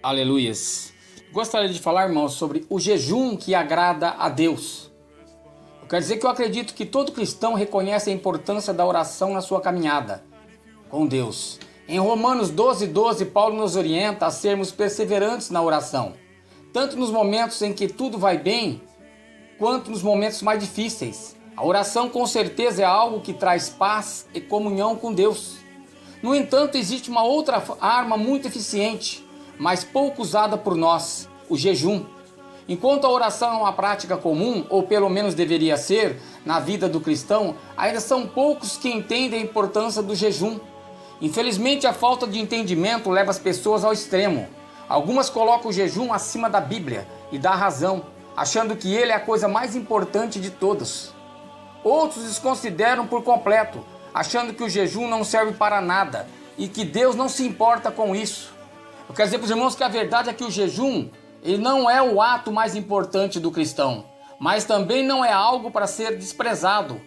Aleluias. Gostaria de falar, irmãos, sobre o jejum que agrada a Deus. Eu quero dizer que eu acredito que todo cristão reconhece a importância da oração na sua caminhada com Deus. Em Romanos 12:12, Paulo nos orienta a sermos perseverantes na oração, tanto nos momentos em que tudo vai bem, quanto nos momentos mais difíceis. A oração com certeza é algo que traz paz e comunhão com Deus. No entanto, existe uma outra arma muito eficiente, mas pouco usada por nós, o jejum. Enquanto a oração é uma prática comum, ou pelo menos deveria ser, na vida do cristão, ainda são poucos que entendem a importância do jejum. Infelizmente, a falta de entendimento leva as pessoas ao extremo. Algumas colocam o jejum acima da Bíblia e da razão, achando que ele é a coisa mais importante de todas. Outros desconsideram por completo, achando que o jejum não serve para nada e que Deus não se importa com isso. Eu quero dizer para os irmãos que a verdade é que o jejum ele não é o ato mais importante do cristão, mas também não é algo para ser desprezado.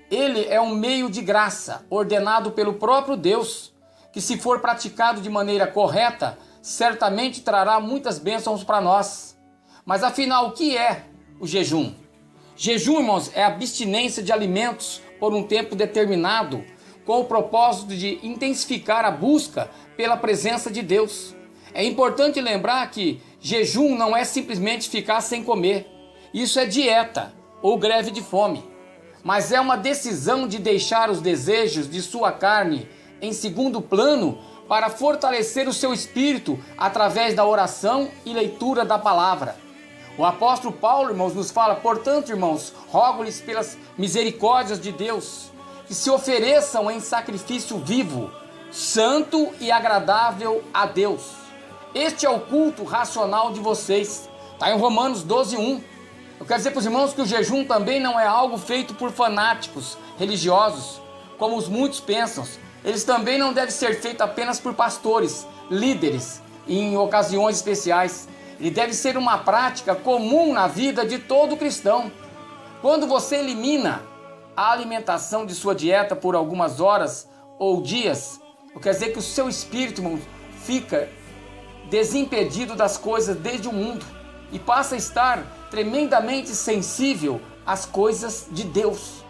Ele é um meio de graça, ordenado pelo próprio Deus, que se for praticado de maneira correta, certamente trará muitas bênçãos para nós. Mas afinal, o que é o jejum? Jejum, irmãos, é a abstinência de alimentos por um tempo determinado, com o propósito de intensificar a busca pela presença de Deus. É importante lembrar que jejum não é simplesmente ficar sem comer. Isso é dieta ou greve de fome. Mas é uma decisão de deixar os desejos de sua carne em segundo plano para fortalecer o seu espírito através da oração e leitura da palavra. O apóstolo Paulo, irmãos, nos fala: portanto, irmãos, rogo-lhes pelas misericórdias de Deus, que se ofereçam em sacrifício vivo, santo e agradável a Deus. Este é o culto racional de vocês. Está em Romanos 12:1. Eu quero dizer para os irmãos que o jejum também não é algo feito por fanáticos religiosos, como os muitos pensam. Eles também não devem ser feitos apenas por pastores, líderes, em ocasiões especiais. Ele deve ser uma prática comum na vida de todo cristão. Quando você elimina a alimentação de sua dieta por algumas horas ou dias, eu quero dizer que o seu espírito, irmão, fica desimpedido das coisas desde o mundo e passa a estar tremendamente sensível às coisas de Deus.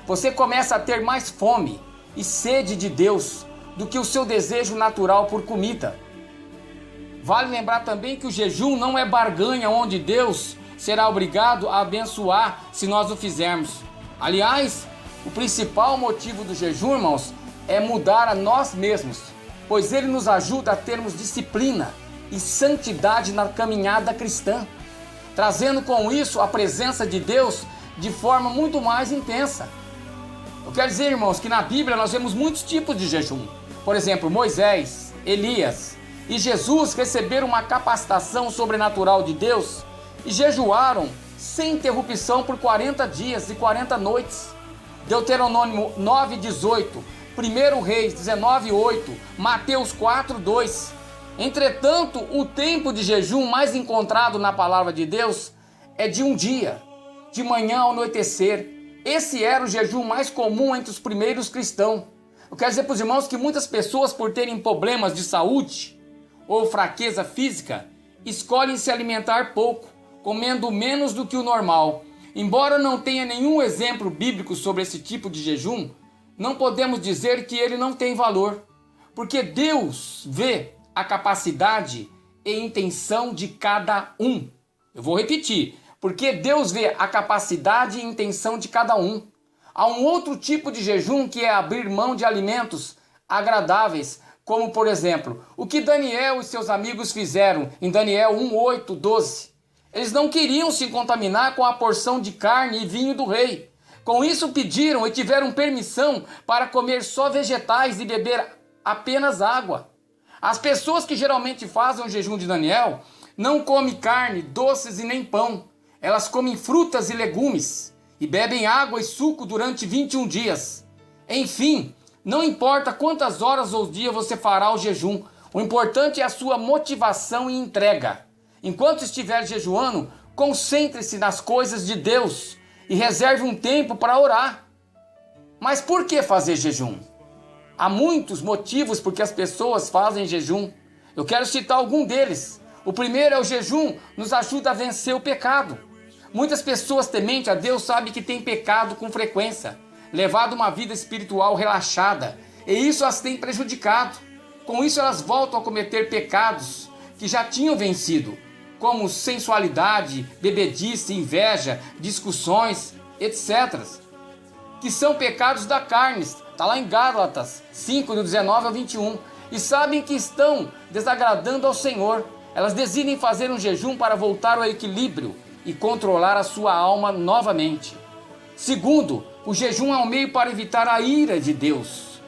Você começa a ter mais fome e sede de Deus do que o seu desejo natural por comida. Vale lembrar também que o jejum não é barganha onde Deus será obrigado a abençoar se nós o fizermos. Aliás, o principal motivo do jejum, irmãos, é mudar a nós mesmos, pois ele nos ajuda a termos disciplina e santidade na caminhada cristã, trazendo com isso a presença de Deus de forma muito mais intensa. Eu quero dizer, irmãos, que na Bíblia nós vemos muitos tipos de jejum. Por exemplo, Moisés, Elias e Jesus receberam uma capacitação sobrenatural de Deus e jejuaram sem interrupção por 40 dias e 40 noites. Deuteronômio 9:18, 1 Reis 19:8, Mateus 4:2. Entretanto, o tempo de jejum mais encontrado na palavra de Deus é de um dia, de manhã ao anoitecer. Esse era o jejum mais comum entre os primeiros cristãos. Eu quero dizer para os irmãos que muitas pessoas, por terem problemas de saúde ou fraqueza física, escolhem se alimentar pouco, comendo menos do que o normal. Embora não tenha nenhum exemplo bíblico sobre esse tipo de jejum, não podemos dizer que ele não tem valor, porque Deus vê a capacidade e intenção de cada um. Eu vou repetir, porque Deus vê a capacidade e intenção de cada um. Há um outro tipo de jejum que é abrir mão de alimentos agradáveis, como por exemplo, o que Daniel e seus amigos fizeram em Daniel 1:8-12. Eles não queriam se contaminar com a porção de carne e vinho do rei. Com isso pediram e tiveram permissão para comer só vegetais e beber apenas água. As pessoas que geralmente fazem o jejum de Daniel não comem carne, doces e nem pão. Elas comem frutas e legumes e bebem água e suco durante 21 dias. Enfim, não importa quantas horas ou dias você fará o jejum, o importante é a sua motivação e entrega. Enquanto estiver jejuando, concentre-se nas coisas de Deus e reserve um tempo para orar. Mas por que fazer jejum? Há muitos motivos por que as pessoas fazem jejum. Eu quero citar algum deles. O primeiro é o jejum, nos ajuda a vencer o pecado. Muitas pessoas temente a Deus sabem que têm pecado com frequência, levado uma vida espiritual relaxada, e isso as tem prejudicado. Com isso elas voltam a cometer pecados que já tinham vencido, como sensualidade, bebedice, inveja, discussões, etc., que são pecados da carne. Está lá em Gálatas 5, do 19 ao 21. E sabem que estão desagradando ao Senhor. Elas decidem fazer um jejum para voltar ao equilíbrio e controlar a sua alma novamente. Segundo, o jejum é um meio para evitar a ira de Deus.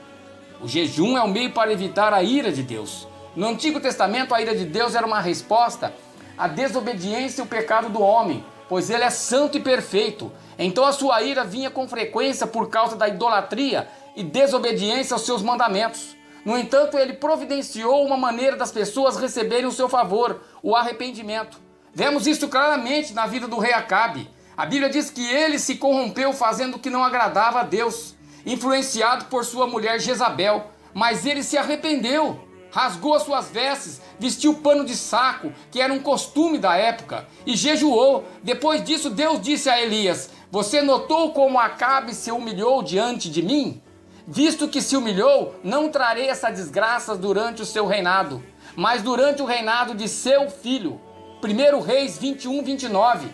O jejum é um meio para evitar a ira de Deus. No Antigo Testamento, a ira de Deus era uma resposta à desobediência e o pecado do homem, pois ele é santo e perfeito. Então a sua ira vinha com frequência por causa da idolatria e desobediência aos seus mandamentos. No entanto, ele providenciou uma maneira das pessoas receberem o seu favor, o arrependimento. Vemos isso claramente na vida do rei Acabe. A Bíblia diz que ele se corrompeu fazendo o que não agradava a Deus, influenciado por sua mulher Jezabel, mas ele se arrependeu, rasgou as suas vestes, vestiu pano de saco, que era um costume da época, e jejuou. Depois disso, Deus disse a Elias: você notou como Acabe se humilhou diante de mim? Visto que se humilhou, não trarei essa desgraça durante o seu reinado, mas durante o reinado de seu filho. 1 Reis 21, 29.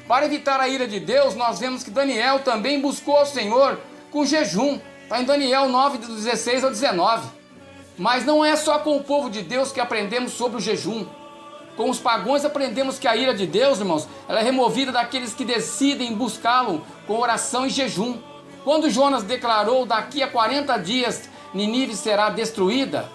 Para evitar a ira de Deus, nós vemos que Daniel também buscou ao Senhor com jejum. Está em Daniel 9, do 16 ao 19. Mas não é só com o povo de Deus que aprendemos sobre o jejum. Com os pagãos aprendemos que a ira de Deus, irmãos, ela é removida daqueles que decidem buscá-lo com oração e jejum. Quando Jonas declarou: daqui a 40 dias Nínive será destruída,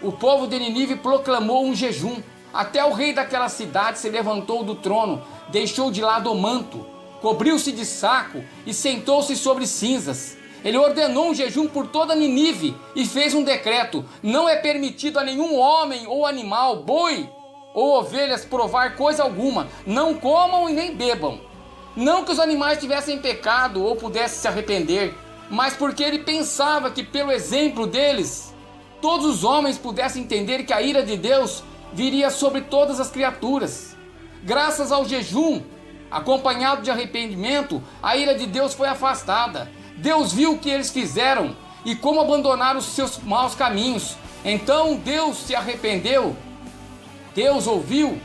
o povo de Nínive proclamou um jejum. Até o rei daquela cidade se levantou do trono, deixou de lado o manto, cobriu-se de saco e sentou-se sobre cinzas. Ele ordenou um jejum por toda Nínive e fez um decreto: não é permitido a nenhum homem ou animal, boi ou ovelhas provar coisa alguma, não comam e nem bebam. Não que os animais tivessem pecado ou pudessem se arrepender, mas porque ele pensava que pelo exemplo deles, todos os homens pudessem entender que a ira de Deus viria sobre todas as criaturas. Graças ao jejum, acompanhado de arrependimento, a ira de Deus foi afastada. Deus viu o que eles fizeram e como abandonaram os seus maus caminhos. Então Deus se arrependeu, Deus ouviu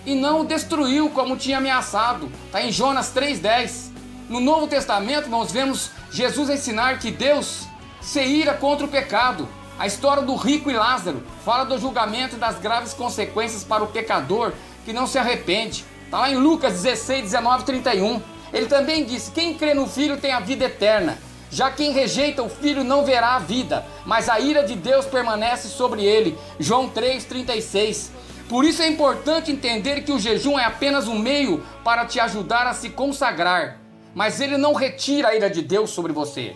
e não o destruiu como tinha ameaçado. Está em Jonas 3,10. No Novo Testamento nós vemos Jesus ensinar que Deus se ira contra o pecado. A história do rico e Lázaro fala do julgamento e das graves consequências para o pecador que não se arrepende. Está lá em Lucas 16, 19, 31. Ele também disse: quem crê no Filho tem a vida eterna. Já quem rejeita o Filho não verá a vida, mas a ira de Deus permanece sobre ele. João 3, 36. Por isso é importante entender que o jejum é apenas um meio para te ajudar a se consagrar, mas ele não retira a ira de Deus sobre você.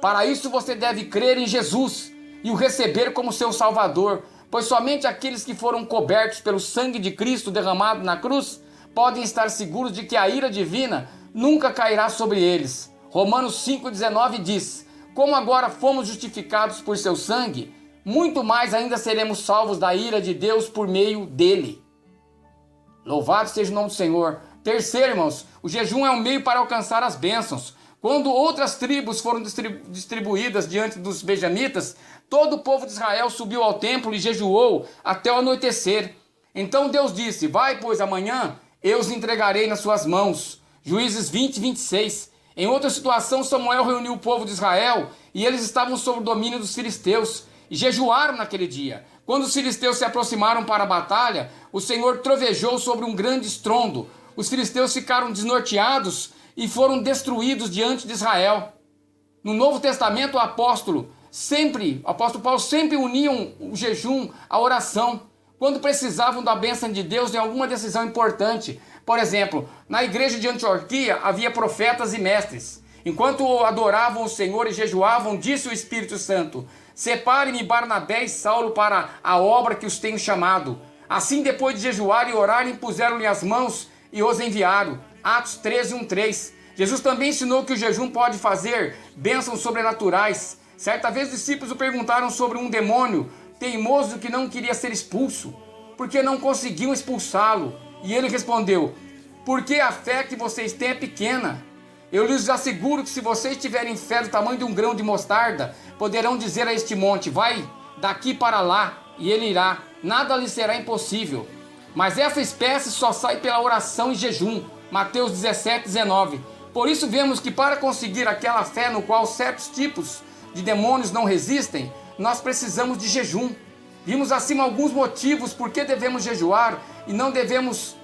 Para isso você deve crer em Jesus e o receber como seu Salvador, pois somente aqueles que foram cobertos pelo sangue de Cristo derramado na cruz podem estar seguros de que a ira divina nunca cairá sobre eles. Romanos 5,19 diz: como agora fomos justificados por seu sangue, muito mais ainda seremos salvos da ira de Deus por meio dele. Louvado seja o nome do Senhor. Terceiro, irmãos, o jejum é um meio para alcançar as bênçãos. Quando outras tribos foram distribuídas diante dos benjamitas, todo o povo de Israel subiu ao templo e jejuou até o anoitecer. Então Deus disse: vai, pois amanhã eu os entregarei nas suas mãos. Juízes 20, 26. Em outra situação, Samuel reuniu o povo de Israel e eles estavam sob o domínio dos filisteus e jejuaram naquele dia. Quando os filisteus se aproximaram para a batalha, o Senhor trovejou sobre um grande estrondo. Os filisteus ficaram desnorteados e foram destruídos diante de Israel. No Novo Testamento, o apóstolo Paulo sempre uniam o jejum à oração, quando precisavam da bênção de Deus em alguma decisão importante. Por exemplo, na igreja de Antioquia havia profetas e mestres. Enquanto adoravam o Senhor e jejuavam, disse o Espírito Santo: separe-me Barnabé e Saulo para a obra que os tenho chamado. Assim, depois de jejuar e orar, impuseram-lhe as mãos e os enviaram. Atos 13, 1, 3. Jesus também ensinou que o jejum pode fazer bênçãos sobrenaturais. Certa vez os discípulos o perguntaram sobre um demônio teimoso que não queria ser expulso. porque não conseguiam expulsá-lo. E ele respondeu: porque a fé que vocês têm é pequena. Eu lhes asseguro que se vocês tiverem fé do tamanho de um grão de mostarda, poderão dizer a este monte: vai daqui para lá, e ele irá. Nada lhe será impossível. Mas essa espécie só sai pela oração e jejum. Mateus 17:19. Por isso vemos que para conseguir aquela fé no qual certos tipos de demônios não resistem, nós precisamos de jejum. Vimos acima alguns motivos por que devemos jejuar e não devemos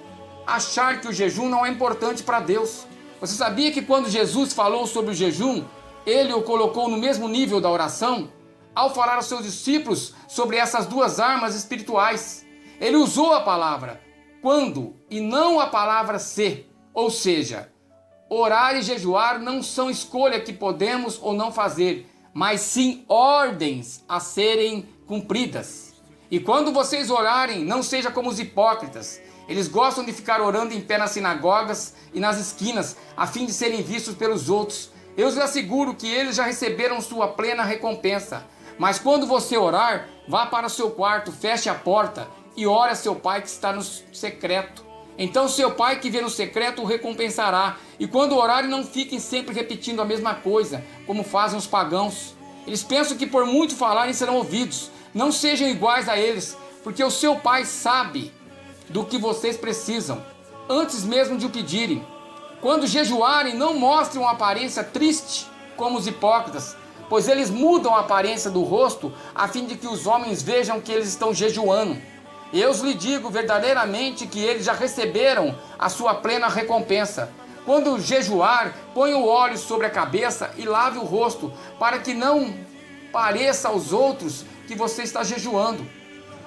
achar que o jejum não é importante para Deus. Você sabia que quando Jesus falou sobre o jejum, ele o colocou no mesmo nível da oração? Ao falar aos seus discípulos sobre essas duas armas espirituais, ele usou a palavra quando e não a palavra se, ou seja, orar e jejuar não são escolha que podemos ou não fazer, mas sim ordens a serem cumpridas. E quando vocês orarem, não seja como os hipócritas. Eles gostam de ficar orando em pé nas sinagogas e nas esquinas, a fim de serem vistos pelos outros. Eu lhes asseguro que eles já receberam sua plena recompensa. Mas quando você orar, vá para o seu quarto, feche a porta e ore a seu pai que está no secreto. Então seu pai que vê no secreto o recompensará. E quando orarem, não fiquem sempre repetindo a mesma coisa, como fazem os pagãos. Eles pensam que por muito falarem serão ouvidos. Não sejam iguais a eles, porque o seu pai sabe do que vocês precisam, antes mesmo de o pedirem. Quando jejuarem, não mostrem uma aparência triste, como os hipócritas, pois eles mudam a aparência do rosto, a fim de que os homens vejam que eles estão jejuando. Eu lhes digo verdadeiramente que eles já receberam a sua plena recompensa. Quando jejuar, ponha o óleo sobre a cabeça e lave o rosto, para que não pareça aos outros que você está jejuando,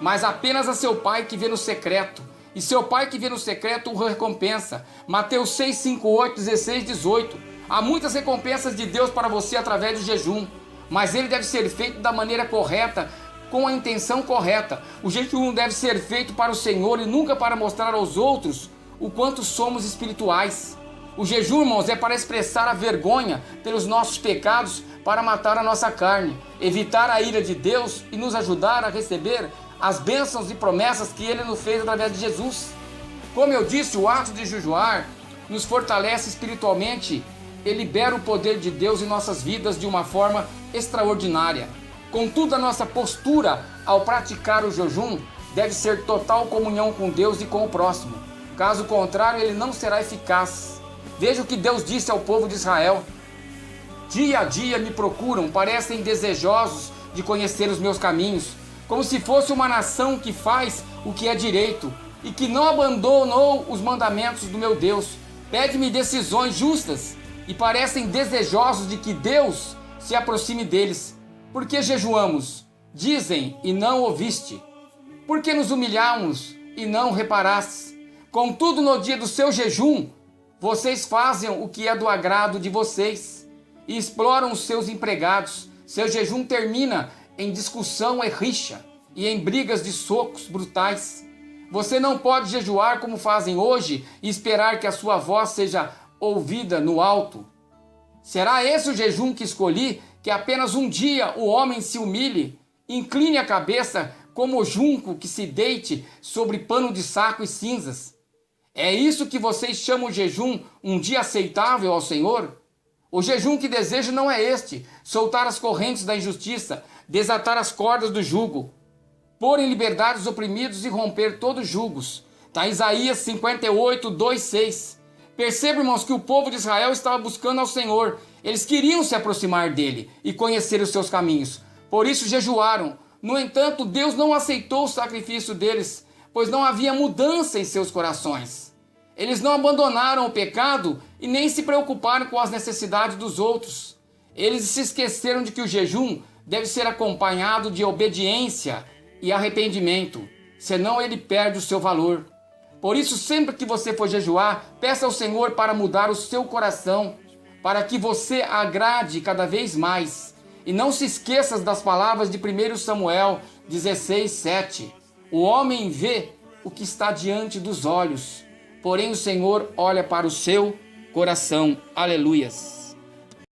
mas apenas a seu pai que vê no secreto. E seu pai que vê no secreto o recompensa. Mateus 6, 5, 8, 16, 18. Há muitas recompensas de Deus para você através do jejum, mas ele deve ser feito da maneira correta, com a intenção correta. O jejum deve ser feito para o Senhor e nunca para mostrar aos outros o quanto somos espirituais. O jejum, irmãos, é para expressar a vergonha pelos nossos pecados, para matar a nossa carne, evitar a ira de Deus e nos ajudar a receber as bênçãos e promessas que Ele nos fez através de Jesus. Como eu disse, o ato de jejuar nos fortalece espiritualmente e libera o poder de Deus em nossas vidas de uma forma extraordinária. Contudo, a nossa postura ao praticar o jejum deve ser total comunhão com Deus e com o próximo. Caso contrário, ele não será eficaz. Veja o que Deus disse ao povo de Israel: dia a dia me procuram, parecem desejosos de conhecer os meus caminhos, como se fosse uma nação que faz o que é direito e que não abandonou os mandamentos do meu Deus. Pede-me decisões justas e parecem desejosos de que Deus se aproxime deles. Por que jejuamos? Dizem e não ouviste. Por que nos humilhamos e não reparastes? Contudo, no dia do seu jejum, vocês fazem o que é do agrado de vocês e exploram os seus empregados. Seu jejum termina em discussão e rixa e em brigas de socos brutais. Você não pode jejuar como fazem hoje e esperar que a sua voz seja ouvida no alto. Será esse o jejum que escolhi, que apenas um dia o homem se humilhe, incline a cabeça como o junco que se deite sobre pano de saco e cinzas? É isso que vocês chamam de jejum, um dia aceitável ao Senhor? O jejum que desejo não é este: soltar as correntes da injustiça, desatar as cordas do jugo, pôr em liberdade os oprimidos e romper todos os jugos. Está Isaías 58, 2, 6. Perceba, irmãos, que o povo de Israel estava buscando ao Senhor. Eles queriam se aproximar dele e conhecer os seus caminhos. Por isso jejuaram. No entanto, Deus não aceitou o sacrifício deles, pois não havia mudança em seus corações. Eles não abandonaram o pecado e nem se preocuparam com as necessidades dos outros. Eles se esqueceram de que o jejum deve ser acompanhado de obediência e arrependimento, senão ele perde o seu valor. Por isso, sempre que você for jejuar, peça ao Senhor para mudar o seu coração, para que você agrade cada vez mais. E não se esqueça das palavras de 1 Samuel 16, 7. O homem vê o que está diante dos olhos, porém o Senhor olha para o seu coração. Aleluias.